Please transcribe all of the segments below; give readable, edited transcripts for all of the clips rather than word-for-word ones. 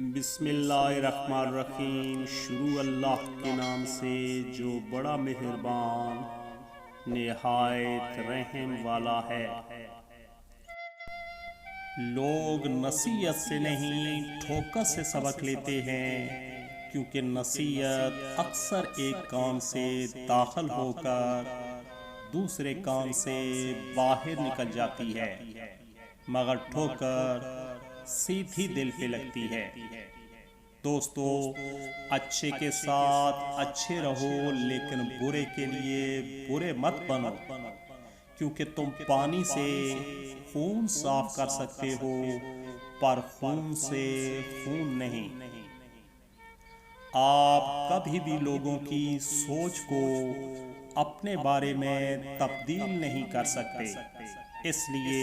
بسم اللہ الرحمن الرحیم۔ شروع اللہ کے نام سے جو بڑا مہربان نہایت رحم والا ہے۔ لوگ نصیحت سے نہیں ٹھوکر سے سبق لیتے ہیں، کیونکہ نصیحت اکثر ایک کان سے داخل ہو کر دوسرے کان سے باہر نکل جاتی ہے، مگر ٹھوکر سیدھی دل پہ لگتی ہے۔ دوستو، اچھے کے ساتھ اچھے رہو، لیکن برے کے لیے برے مت بنو، کیونکہ تم پانی سے خون صاف کر سکتے ہو پر خون سے خون نہیں۔ آپ کبھی بھی لوگوں کی سوچ کو اپنے بارے میں تبدیل نہیں کر سکتے، اس لیے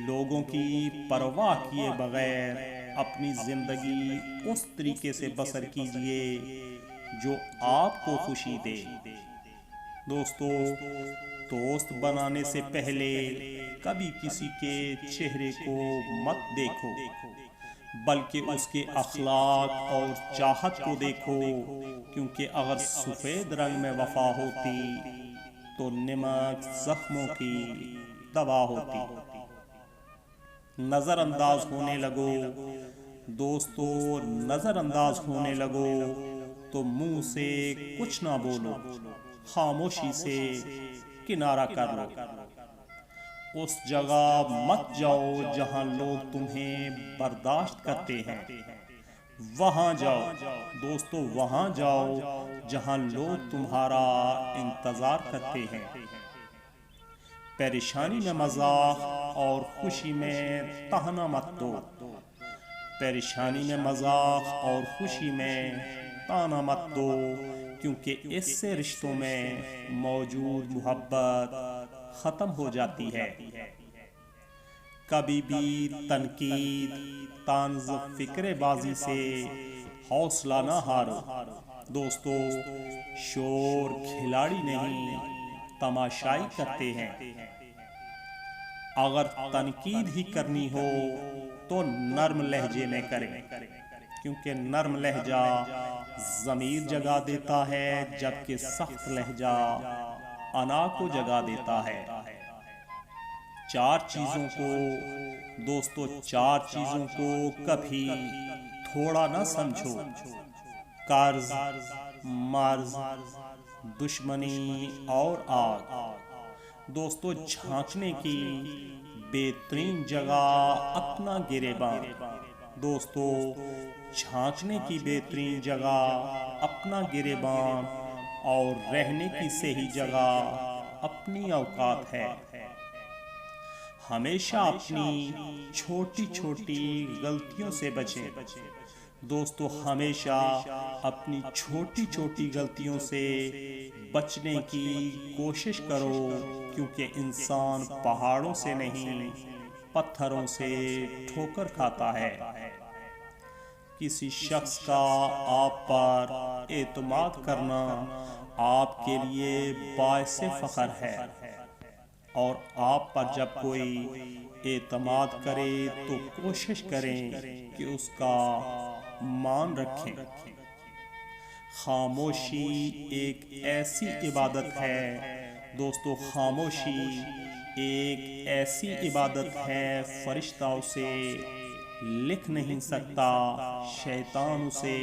لوگوں کی پرواہ کیے بغیر اپنی زندگی اس طریقے سے بسر کیجیے جو آپ کو خوشی دے۔ دوستو، دوست بنانے سے پہلے کبھی کسی کے چہرے کو مت دیکھو، بلکہ اس کے اخلاق اور چاہت کو دیکھو، کیونکہ اگر سفید رنگ میں وفا ہوتی تو نمک زخموں کی دوا ہوتی۔ نظر انداز ہونے لگو دوستو، نظر انداز ہونے لگو تو منہ سے کچھ نہ بولو، خاموشی سے کنارہ کر لو۔ اس جگہ مت جاؤ جہاں لوگ تمہیں برداشت کرتے ہیں، وہاں جاؤ دوستو، وہاں جاؤ جہاں لوگ تمہارا انتظار کرتے ہیں۔ پریشانی میں مذاق اور خوشی میں طعنہ مت دو، پریشانی میں مذاق اور خوشی میں طعنہ مت دو، کیونکہ اس سے رشتوں میں موجود محبت ختم ہو جاتی ہے۔ کبھی بھی تنقید، طنز، فکرے بازی سے حوصلہ نہ ہارو۔ دوستو، شور کھلاڑی نہیں، تماشائی کرتے ہیں۔ اگر تنقید ہی کرنی ہو تو نرم لہجے میں کریں، کیونکہ نرم لہجہ ضمیر جگا دیتا ہے، جبکہ سخت لہجہ انا کو جگا دیتا ہے۔ چار چیزوں کو کبھی تھوڑا نہ سمجھو: قرض، مرض، دشمنی اور آگ۔ دوستو، جھانکنے کی بہترین جگہ اپنا گریباں۔ دوستو، جھانکنے کی بہترین جگہ اپنا گریباں اور رہنے کی صحیح جگہ اپنی اوقات ہے۔ ہمیشہ اپنی چھوٹی چھوٹی غلطیوں سے بچیں۔ دوستو، ہمیشہ اپنی چھوٹی چھوٹی غلطیوں سے بچنے کی کوشش کرو، کیونکہ انسان پہاڑوں سے نہیں پتھروں سے ٹھوکر کھاتا ہے۔ کسی شخص کا آپ پر اعتماد کرنا آپ کے لیے باعث فخر ہے، اور آپ پر جب کوئی اعتماد کرے تو کوشش کریں کہ اس کا مان رکھیں۔ خاموشی ایک ایسی عبادت ہے دوستو، خاموشی ایک ایسی عبادت ہے، فرشتہ اسے لکھ نہیں سکتا، شیطان اسے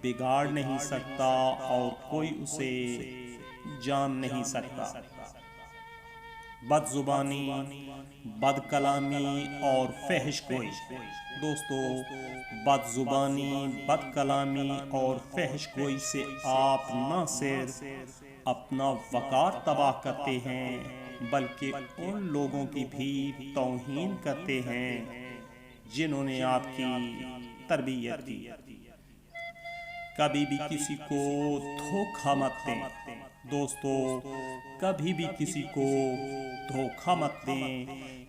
بگاڑ نہیں سکتا، اور کوئی اسے جان نہیں سکتا۔ بد زبانی، بد کلامی اور فحش گوئی۔ دوستو، بد زبانی، بد کلامی اور فحش گوئی سے آپ نہ صرف اپنا وقار تباہ کرتے ہیں، بلکہ ان لوگوں کی بھی توہین کرتے ہیں جنہوں نے آپ کی تربیت کی۔ کبھی بھی کسی کو دھوکہ مت دیں دوستو، کبھی بھی کسی کو دھوکہ مت دیں،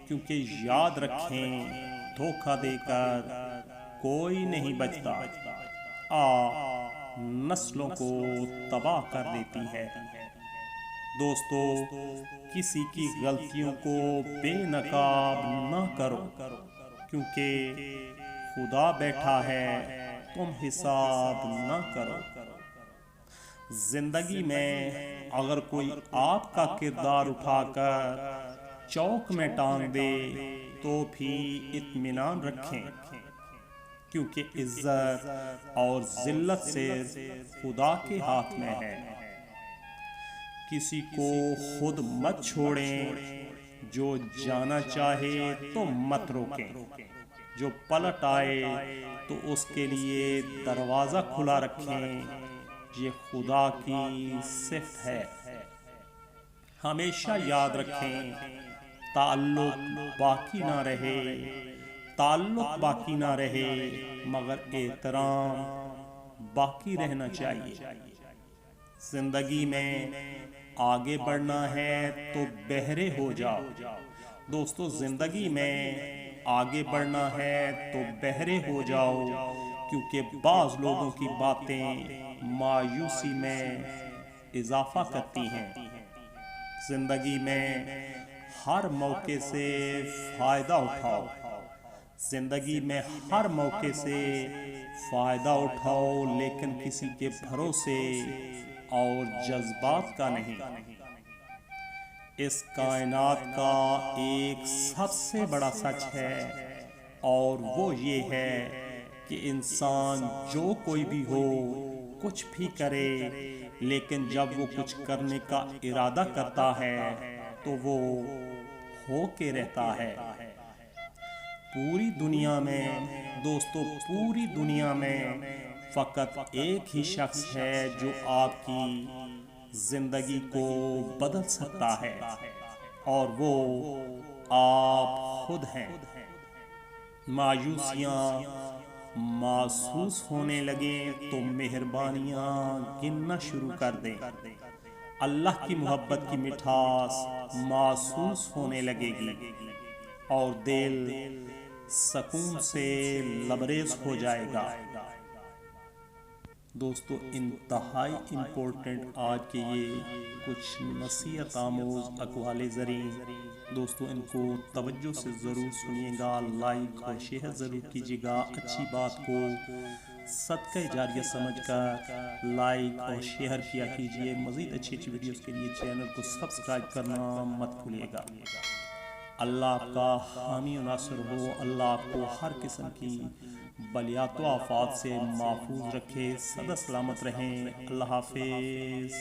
کیونکہ یاد رکھیں، دھوکہ دے کر کوئی نہیں بچتا، نسلوں کو تباہ کر دیتی ہے۔ دوستو، کسی کی غلطیوں کو بے نقاب نہ کرو، کیونکہ خدا بیٹھا ہے تم حساب نہ کرو۔ زندگی میں اگر کوئی آپ کا کردار اٹھا کر چوک میں ٹانگ دے تو بھی اطمینان رکھیں، کیونکہ عزت اور ذلت صرف خدا کے ہاتھ میں ہے۔ کسی کو خود مت چھوڑیں، جو جانا چاہے تو مت روکیں، جو پلٹ آئے تو اس کے لیے دروازہ کھلا رکھیں، یہ خدا کی صفت ہے۔ ہمیشہ یاد رکھیں، تعلق باقی نہ رہے، تعلق باقی نہ رہے مگر احترام باقی رہنا چاہیے۔ زندگی میں آگے بڑھنا ہے تو بہرے ہو جاؤ۔ دوستو، زندگی میں آگے بڑھنا ہے تو بہرے ہو جاؤ، کیونکہ بعض لوگوں کی باتیں مایوسی میں اضافہ کرتی ہیں۔ زندگی میں ہر موقع سے فائدہ اٹھاؤ، زندگی میں ہر موقع سے فائدہ اٹھاؤ، لیکن کسی کے بھروسے اور جذبات کا نہیں۔ اس کائنات کا ایک سب سے بڑا سچ ہے، اور وہ یہ ہے کہ انسان جو کوئی بھی ہو، کچھ بھی کرے، لیکن جب وہ کچھ کرنے کا ارادہ کرتا ہے تو وہ ہو کے رہتا ہے۔ پوری دنیا میں دوستو، پوری دنیا میں فقط ایک ہی شخص ہے جو آپ کی زندگی کو بدل سکتا ہے، اور وہ آپ خود ہیں۔ مایوسیاں محسوس ہونے لگیں تو مہربانیاں گننا شروع کر دیں۔ اللہ کی محبت کی مٹھاس محسوس ہونے لگے گی اور دل سکون سے لبریز ہو جائے گا۔ دوستو، انتہائی امپورٹنٹ آج کے یہ کچھ نصیحت آموز اقوال زریں، دوستو ان کو توجہ سے ضرور سنیے گا، لائک اور شیئر ضرور کیجیے گا۔ اچھی بات کو صدقہ جاریہ سمجھ کر لائک اور شیئر کیا کیجیے۔ مزید اچھی ویڈیوز کے لیے چینل کو سبسکرائب کرنا مت بھولیے گا۔ اللہ آپ کا حامی و ناصر ہو، اللہ آپ کو ہر قسم کی بلیات و آفات سے محفوظ رکھے، صحت سلامت رہیں۔ اللہ حافظ۔